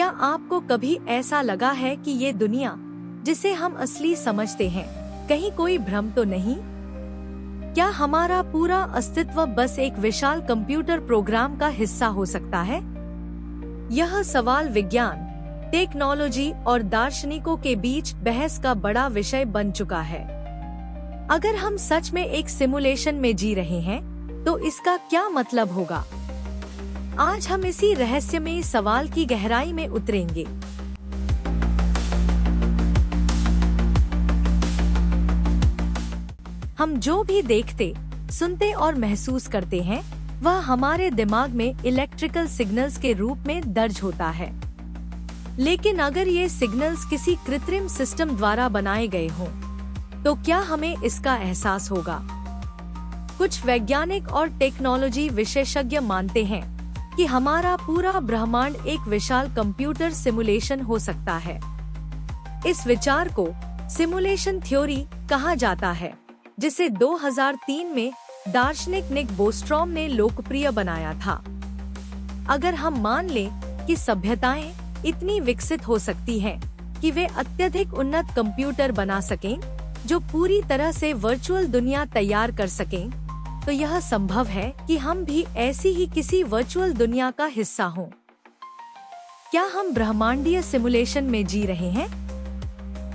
क्या आपको कभी ऐसा लगा है कि ये दुनिया जिसे हम असली समझते हैं कहीं कोई भ्रम तो नहीं? क्या हमारा पूरा अस्तित्व बस एक विशाल कंप्यूटर प्रोग्राम का हिस्सा हो सकता है? यह सवाल विज्ञान, टेक्नोलॉजी और दार्शनिकों के बीच बहस का बड़ा विषय बन चुका है। अगर हम सच में एक सिमुलेशन में जी रहे हैं, तो इसका क्या मतलब होगा? आज हम इसी रहस्यमयी सवाल की गहराई में उतरेंगे। हम जो भी देखते, सुनते और महसूस करते हैं, वह हमारे दिमाग में इलेक्ट्रिकल सिग्नल्स के रूप में दर्ज होता है। लेकिन अगर ये सिग्नल्स किसी कृत्रिम सिस्टम द्वारा बनाए गए हों, तो क्या हमें इसका एहसास होगा? कुछ वैज्ञानिक और टेक्नोलॉजी विशेषज्ञ मानते हैं कि हमारा पूरा ब्रह्मांड एक विशाल कंप्यूटर सिमुलेशन हो सकता है। इस विचार को सिमुलेशन थ्योरी कहा जाता है, जिसे 2003 में दार्शनिक निक बोस्ट्रॉम ने लोकप्रिय बनाया था। अगर हम मान लें कि सभ्यताएं इतनी विकसित हो सकती हैं कि वे अत्यधिक उन्नत कंप्यूटर बना सकें जो पूरी तरह से वर्चुअल दुनिया तैयार कर सकें, तो यह संभव है कि हम भी ऐसी ही किसी वर्चुअल दुनिया का हिस्सा हों। क्या हम ब्रह्मांडीय सिमुलेशन में जी रहे हैं?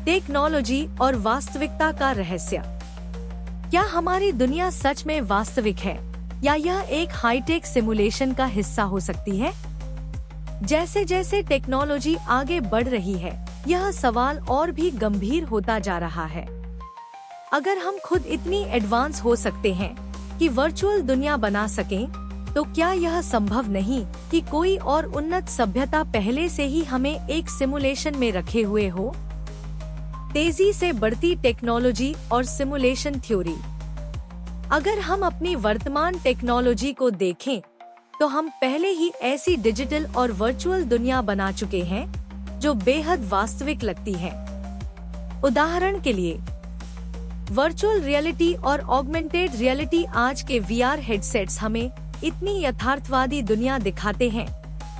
टेक्नोलॉजी और वास्तविकता का रहस्य। क्या हमारी दुनिया सच में वास्तविक है या यह एक हाईटेक सिमुलेशन का हिस्सा हो सकती है? जैसे जैसे टेक्नोलॉजी आगे बढ़ रही है, यह सवाल और भी गंभीर होता जा रहा है। अगर हम खुद इतनी एडवांस हो सकते हैं कि वर्चुअल दुनिया बना सकें, तो क्या यह संभव नहीं कि कोई और उन्नत सभ्यता पहले से ही हमें एक सिमुलेशन में रखे हुए हो? तेजी से बढ़ती टेक्नोलॉजी और सिमुलेशन थ्योरी। अगर हम अपनी वर्तमान टेक्नोलॉजी को देखें, तो हम पहले ही ऐसी डिजिटल और वर्चुअल दुनिया बना चुके हैं जो बेहद वास्तविक लगती है। उदाहरण के लिए, वर्चुअल रियलिटी और ऑगमेंटेड रियलिटी आज के वीआर हेडसेट्स हमें इतनी यथार्थवादी दुनिया दिखाते हैं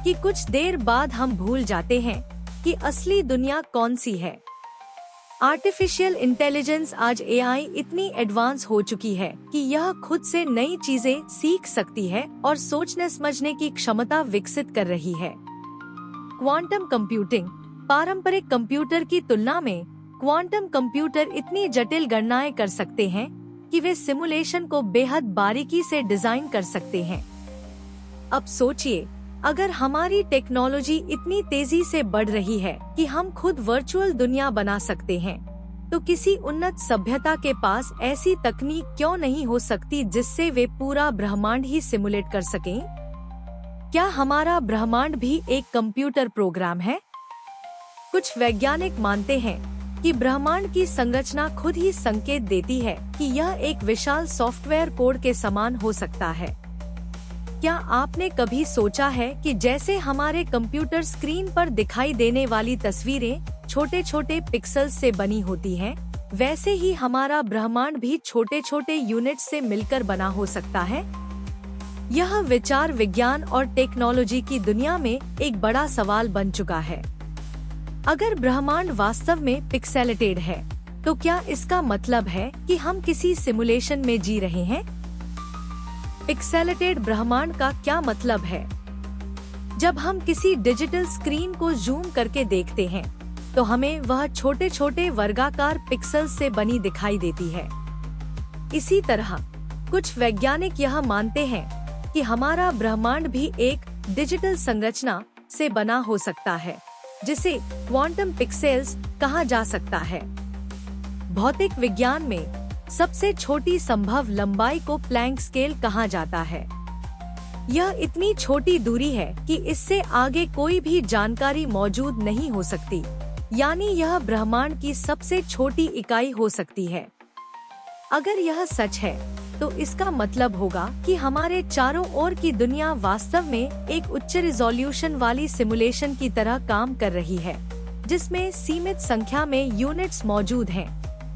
कि कुछ देर बाद हम भूल जाते हैं कि असली दुनिया कौन सी है। आर्टिफिशियल इंटेलिजेंस आज एआई इतनी एडवांस हो चुकी है कि यह खुद से नई चीजें सीख सकती है और सोचने समझने की क्षमता विकसित कर रही है। Quantum computing. पारंपरिक कंप्यूटर की तुलना में क्वांटम कंप्यूटर इतनी जटिल गणनाएं कर सकते हैं कि वे सिमुलेशन को बेहद बारीकी से डिजाइन कर सकते हैं। अब सोचिए, अगर हमारी टेक्नोलॉजी इतनी तेजी से बढ़ रही है कि हम खुद वर्चुअल दुनिया बना सकते हैं, तो किसी उन्नत सभ्यता के पास ऐसी तकनीक क्यों नहीं हो सकती जिससे वे पूरा ब्रह्मांड ही सिमुलेट कर सकें? क्या हमारा ब्रह्मांड भी एक कंप्यूटर प्रोग्राम है? कुछ वैज्ञानिक मानते हैं कि ब्रह्मांड की संरचना खुद ही संकेत देती है कि यह एक विशाल सॉफ्टवेयर कोड के समान हो सकता है। क्या आपने कभी सोचा है कि जैसे हमारे कंप्यूटर स्क्रीन पर दिखाई देने वाली तस्वीरें छोटे छोटे पिक्सेल्स से बनी होती हैं, वैसे ही हमारा ब्रह्मांड भी छोटे छोटे यूनिट्स से मिलकर बना हो सकता है? यह विचार विज्ञान और टेक्नोलॉजी की दुनिया में एक बड़ा सवाल बन चुका है। अगर ब्रह्मांड वास्तव में पिक्सेलेटेड है, तो क्या इसका मतलब है कि हम किसी सिमुलेशन में जी रहे हैं? पिक्सेलेटेड ब्रह्मांड का क्या मतलब है? जब हम किसी डिजिटल स्क्रीन को जूम करके देखते हैं, तो हमें वह छोटे छोटे वर्गाकार पिक्सेल्स से बनी दिखाई देती है। इसी तरह कुछ वैज्ञानिक यह मानते हैं कि हमारा ब्रह्मांड भी एक डिजिटल संरचना से बना हो सकता है, जिसे क्वांटम पिक्सेल्स कहा जा सकता है। भौतिक विज्ञान में सबसे छोटी संभव लंबाई को प्लैंक स्केल कहा जाता है। यह इतनी छोटी दूरी है कि इससे आगे कोई भी जानकारी मौजूद नहीं हो सकती, यानी यह ब्रह्मांड की सबसे छोटी इकाई हो सकती है। अगर यह सच है, तो इसका मतलब होगा कि हमारे चारों ओर की दुनिया वास्तव में एक उच्च रिजोल्यूशन वाली सिमुलेशन की तरह काम कर रही है, जिसमें सीमित संख्या में यूनिट्स मौजूद हैं।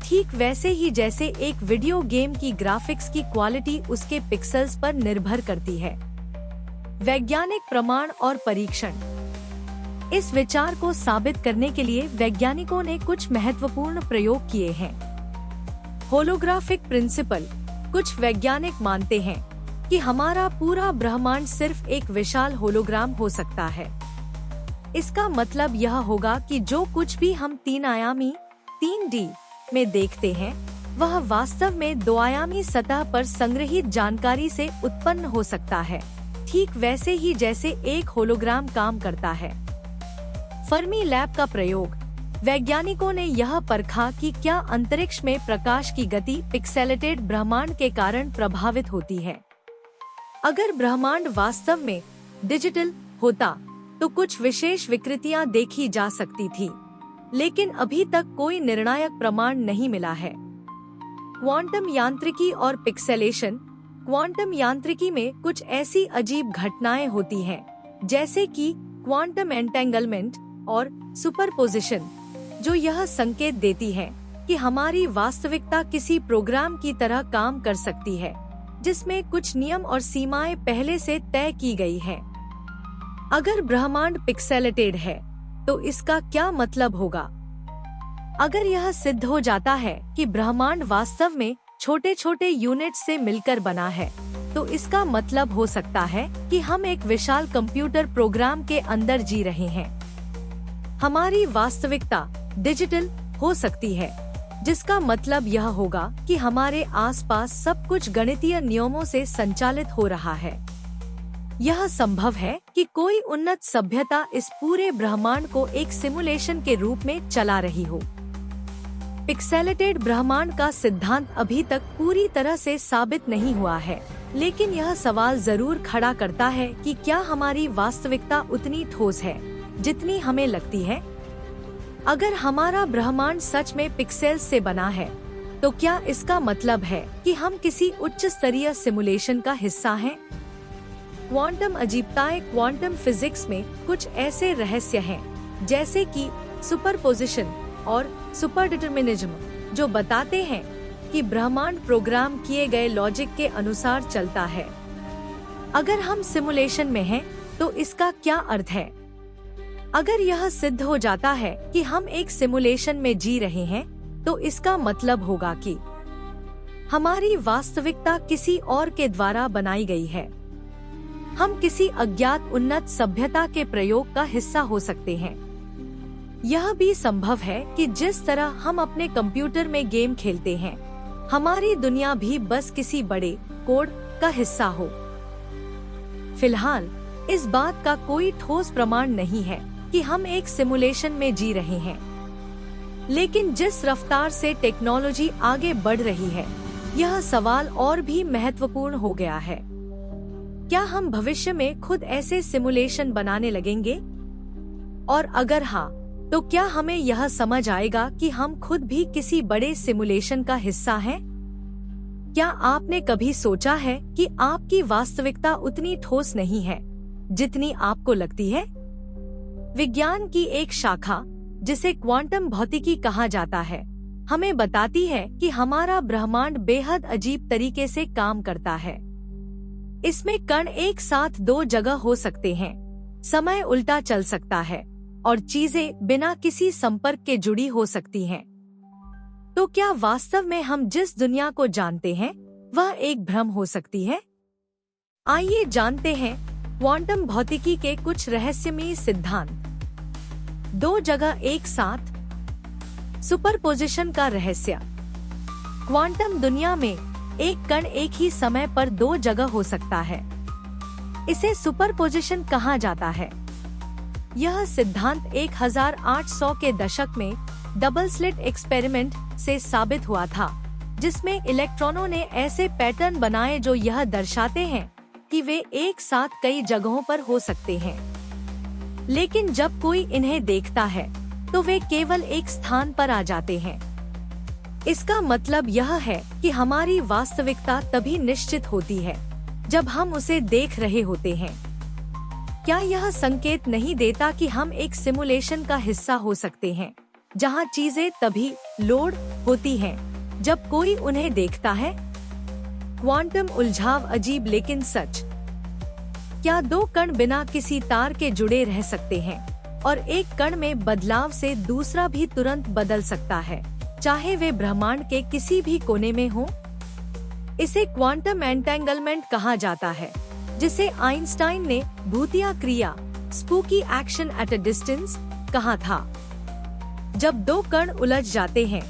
ठीक वैसे ही जैसे एक वीडियो गेम की ग्राफिक्स की क्वालिटी उसके पिक्सेल्स पर निर्भर करती है। वैज्ञानिक प्रमाण और परीक्षण। इस विचार को साबित करने के लिए वैज्ञानिकों ने कुछ महत्वपूर्ण प्रयोग किए हैं। Holographic principle. कुछ वैज्ञानिक मानते हैं कि हमारा पूरा ब्रह्मांड सिर्फ एक विशाल होलोग्राम हो सकता है। इसका मतलब यह होगा कि जो कुछ भी हम 3 आयामी 3D में देखते हैं वह वास्तव में 2 आयामी सतह पर संग्रहित जानकारी से उत्पन्न हो सकता है, ठीक वैसे ही जैसे एक होलोग्राम काम करता है। फर्मी लैब का प्रयोग। वैज्ञानिकों ने यह परखा कि क्या अंतरिक्ष में प्रकाश की गति पिक्सेलेटेड ब्रह्मांड के कारण प्रभावित होती है। अगर ब्रह्मांड वास्तव में डिजिटल होता तो कुछ विशेष विकृतियां देखी जा सकती थी, लेकिन अभी तक कोई निर्णायक प्रमाण नहीं मिला है। क्वांटम यांत्रिकी और पिक्सेलेशन। क्वांटम यांत्रिकी में कुछ ऐसी अजीब घटनाएं होती हैं, जैसे कि क्वांटम एंटेंगलमेंट और सुपरपोजिशन, जो यह संकेत देती है कि हमारी वास्तविकता किसी प्रोग्राम की तरह काम कर सकती है, जिसमें कुछ नियम और सीमाएं पहले से तय की गई है। अगर ब्रह्मांड पिक्सेलेटेड है तो इसका क्या मतलब होगा? अगर यह सिद्ध हो जाता है कि ब्रह्मांड वास्तव में छोटे छोटे यूनिट से मिलकर बना है, तो इसका मतलब हो सकता है कि हम एक विशाल कंप्यूटर प्रोग्राम के अंदर जी रहे हैं। हमारी वास्तविकता डिजिटल हो सकती है, जिसका मतलब यह होगा कि हमारे आसपास सब कुछ गणितीय नियमों से संचालित हो रहा है। यह संभव है कि कोई उन्नत सभ्यता इस पूरे ब्रह्मांड को एक सिमुलेशन के रूप में चला रही हो। पिक्सेलेटेड ब्रह्मांड का सिद्धांत अभी तक पूरी तरह से साबित नहीं हुआ है, लेकिन यह सवाल जरूर खड़ा करता है कि क्या हमारी वास्तविकता उतनी ठोस है जितनी हमें लगती है? अगर हमारा ब्रह्मांड सच में पिक्सेल्स से बना है, तो क्या इसका मतलब है कि हम किसी उच्च स्तरीय सिमुलेशन का हिस्सा हैं? क्वांटम अजीबताएं। क्वांटम फिजिक्स में कुछ ऐसे रहस्य हैं, जैसे कि सुपरपोजिशन और सुपरडिटरमिनिज्म, जो बताते हैं कि ब्रह्मांड प्रोग्राम किए गए लॉजिक के अनुसार चलता है। अगर हम सिमुलेशन में हैं, तो इसका क्या अर्थ है? अगर यह सिद्ध हो जाता है कि हम एक सिमुलेशन में जी रहे हैं, तो इसका मतलब होगा कि हमारी वास्तविकता किसी और के द्वारा बनाई गई है। हम किसी अज्ञात उन्नत सभ्यता के प्रयोग का हिस्सा हो सकते हैं। यह भी संभव है कि जिस तरह हम अपने कंप्यूटर में गेम खेलते हैं, हमारी दुनिया भी बस किसी बड़े कोड का हिस्सा हो। फिलहाल इस बात का कोई ठोस प्रमाण नहीं है कि हम एक सिमुलेशन में जी रहे हैं, लेकिन जिस रफ्तार से टेक्नोलॉजी आगे बढ़ रही है, यह सवाल और भी महत्वपूर्ण हो गया है। क्या हम भविष्य में खुद ऐसे सिमुलेशन बनाने लगेंगे? और अगर हाँ, तो क्या हमें यह समझ आएगा कि हम खुद भी किसी बड़े सिमुलेशन का हिस्सा हैं? क्या आपने कभी सोचा है कि आपकी वास्तविकता उतनी ठोस नहीं है जितनी आपको लगती है? विज्ञान की एक शाखा, जिसे क्वांटम भौतिकी कहा जाता है, हमें बताती है कि हमारा ब्रह्मांड बेहद अजीब तरीके से काम करता है। इसमें कण एक साथ 2 जगह हो सकते हैं, समय उल्टा चल सकता है, और चीजें बिना किसी संपर्क के जुड़ी हो सकती हैं। तो क्या वास्तव में हम जिस दुनिया को जानते हैं वह एक भ्रम हो सकती है? आइए जानते हैं क्वांटम भौतिकी के कुछ रहस्यमयी सिद्धांत। 2 जगह एक साथ। सुपरपोजिशन का रहस्य। क्वांटम दुनिया में एक कण एक ही समय पर 2 जगह हो सकता है। इसे सुपरपोजिशन कहा जाता है। यह सिद्धांत 1800 के दशक में डबल स्लिट एक्सपेरिमेंट से साबित हुआ था, जिसमें इलेक्ट्रॉनों ने ऐसे पैटर्न बनाए जो यह दर्शाते हैं कि वे एक साथ कई जगहों पर हो सकते हैं। लेकिन जब कोई इन्हें देखता है, तो वे केवल एक स्थान पर आ जाते हैं। इसका मतलब यह है कि हमारी वास्तविकता तभी निश्चित होती है जब हम उसे देख रहे होते हैं। क्या यह संकेत नहीं देता कि हम एक सिमुलेशन का हिस्सा हो सकते हैं, जहां चीजें तभी लोड होती हैं जब कोई उन्हें देखता है? क्वांटम उलझाव अजीब लेकिन सच। क्या 2 कण बिना किसी तार के जुड़े रह सकते हैं? और एक कण में बदलाव से दूसरा भी तुरंत बदल सकता है, चाहे वे ब्रह्मांड के किसी भी कोने में हो। इसे क्वांटम एंटेंगलमेंट कहा जाता है, जिसे आइंस्टाइन ने भूतिया क्रिया spooky action at a distance कहा था। जब दो कण उलझ जाते हैं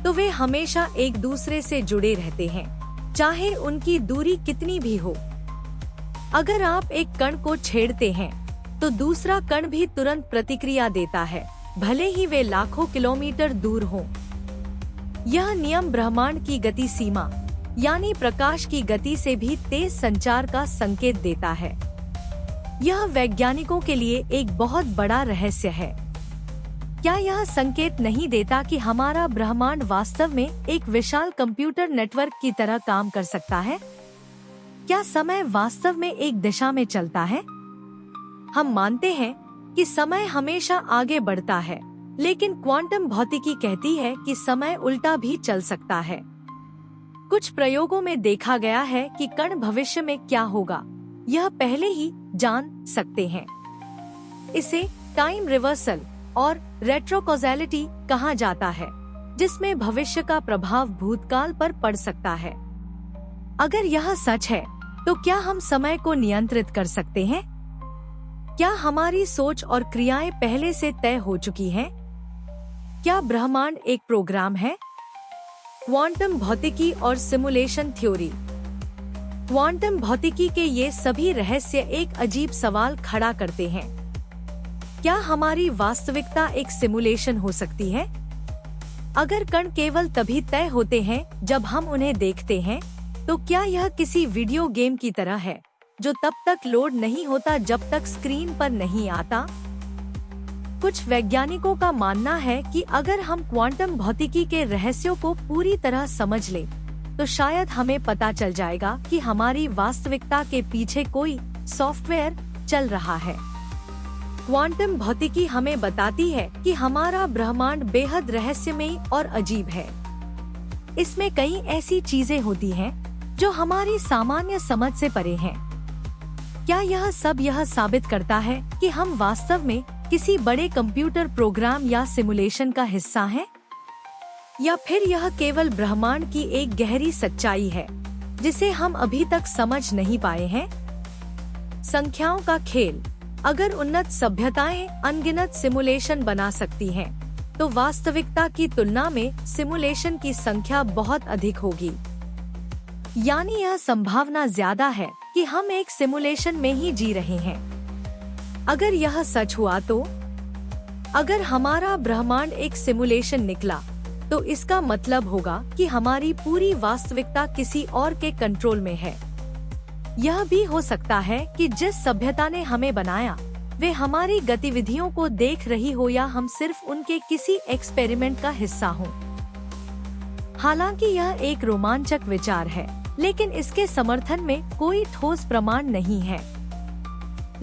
तो वे हमेशा एक दूसरे से जुड़े रहते हैं, चाहे उनकी दूरी कितनी भी हो। अगर आप एक कण को छेड़ते हैं तो दूसरा कण भी तुरंत प्रतिक्रिया देता है, भले ही वे लाखों किलोमीटर दूर हों। यह नियम ब्रह्मांड की गति सीमा यानी प्रकाश की गति से भी तेज संचार का संकेत देता है। यह वैज्ञानिकों के लिए एक बहुत बड़ा रहस्य है। क्या यह संकेत नहीं देता कि हमारा ब्रह्मांड वास्तव में एक विशाल कंप्यूटर नेटवर्क की तरह काम कर सकता है? क्या समय वास्तव में एक दिशा में चलता है? हम मानते हैं कि समय हमेशा आगे बढ़ता है, लेकिन क्वांटम भौतिकी कहती है कि समय उल्टा भी चल सकता है। कुछ प्रयोगों में देखा गया है कि कण भविष्य में क्या होगा यह पहले ही जान सकते हैं। इसे टाइम रिवर्सल और रेट्रोकॉज़ैलिटी कहा जाता है, जिसमें भविष्य का प्रभाव भूतकाल पर पड़ सकता है। अगर यह सच है, तो क्या हम समय को नियंत्रित कर सकते हैं? क्या हमारी सोच और क्रियाएं पहले से तय हो चुकी हैं? क्या ब्रह्मांड एक प्रोग्राम है? क्वांटम भौतिकी और सिमुलेशन थ्योरी। क्वांटम भौतिकी के ये सभी रहस्य एक अजीब सवाल खड़ा करते हैं। क्या हमारी वास्तविकता एक सिमुलेशन हो सकती है? अगर कण केवल तभी तय होते हैं जब हम उन्हें देखते हैं, तो क्या यह किसी वीडियो गेम की तरह है जो तब तक लोड नहीं होता जब तक स्क्रीन पर नहीं आता? कुछ वैज्ञानिकों का मानना है कि अगर हम क्वांटम भौतिकी के रहस्यों को पूरी तरह समझ लें, तो शायद हमें पता चल जाएगा कि हमारी वास्तविकता के पीछे कोई सॉफ्टवेयर चल रहा है। क्वांटम भौतिकी हमें बताती है कि हमारा ब्रह्मांड बेहद रहस्यमयी और अजीब है। इसमें कई ऐसी चीजें होती हैं जो हमारी सामान्य समझ से परे हैं। क्या यह सब यह साबित करता है कि हम वास्तव में किसी बड़े कंप्यूटर प्रोग्राम या सिमुलेशन का हिस्सा हैं? या फिर यह केवल ब्रह्मांड की एक गहरी सच्चाई है जिसे हम अभी तक समझ नहीं पाए हैं? संख्याओं का खेल। अगर उन्नत सभ्यताएं अनगिनत सिमुलेशन बना सकती हैं, तो वास्तविकता की तुलना में सिमुलेशन की संख्या बहुत अधिक होगी। यानी यह संभावना ज्यादा है कि हम एक सिमुलेशन में ही जी रहे हैं। अगर यह सच हुआ तो अगर हमारा ब्रह्मांड एक सिमुलेशन निकला, तो इसका मतलब होगा कि हमारी पूरी वास्तविकता किसी और के कंट्रोल में है। यह भी हो सकता है कि जिस सभ्यता ने हमें बनाया, वे हमारी गतिविधियों को देख रही हो या हम सिर्फ उनके किसी एक्सपेरिमेंट का हिस्सा हों। हालांकि यह एक रोमांचक विचार है, लेकिन इसके समर्थन में कोई ठोस प्रमाण नहीं है।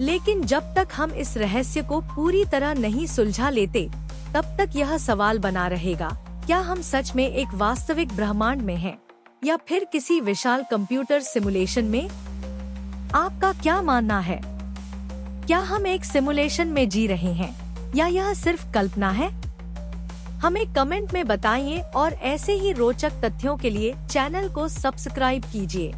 लेकिन जब तक हम इस रहस्य को पूरी तरह नहीं सुलझा लेते, तब तक यह सवाल बना रहेगा, क्या हम सच में एक वास्तविक ब्रह्मांड में हैं, या फिर किसी विशाल कंप्यूटर सिमुलेशन में? आपका क्या मानना है? क्या हम एक सिमुलेशन में जी रहे हैं, या यह सिर्फ कल्पना है? हमें कमेंट में बताइए और ऐसे ही रोचक तथ्यों के लिए चैनल को सब्सक्राइब कीजिए।